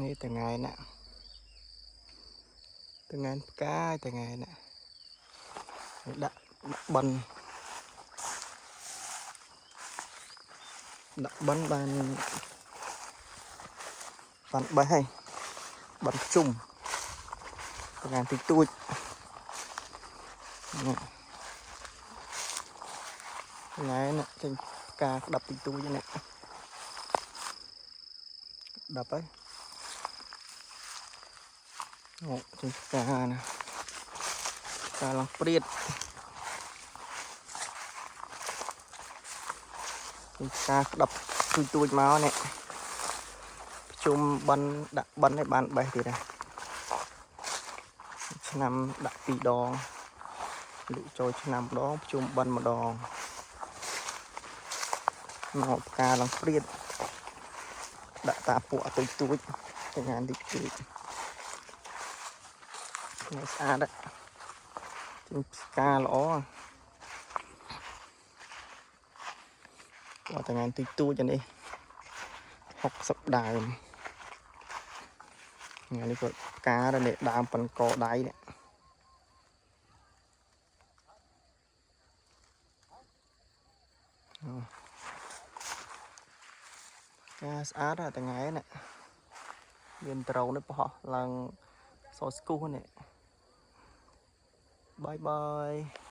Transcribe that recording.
នេះថ្ងៃណាថ្ងៃផ្កាយថ្ងៃណាដាក់បិណ្ឌដាក់បិណ្ឌបានបេះហើយបិណ្ឌជុំថ្ងៃតិចតួចថ្ងៃណាចេញផ្កាក្តាប់តិចតួចនេះដាប់ហើយអូចេញផ្កាណាផ្កាឡើងព្រាតចេញផ្កាក្តាប់ទួចមកនេះជុំបិណ្ឌដាក់បិណ្ឌឲ្យបានបេះទៀតដែរឆ្នាំដាក់2 ដងលុចូលឆ្នាំម្ដងជុំបិណ្ឌម្ដងមកផ្កាឡើងព្រាតដាក់តាពួកទួចថ្ងៃតិចតួចនេះស្អាតដែរចេញផ្កាល្អគាត់ថ្ងៃតិចតួចនេះ60ដើមថ្ងៃនេះគាត់ផ្កានេះដើមប៉ុនកដៃនេះផ្កាស្អាតថ្ងៃនេះមានត្រូនេះបោះឡើងសស្គូសនេះបាយបាយ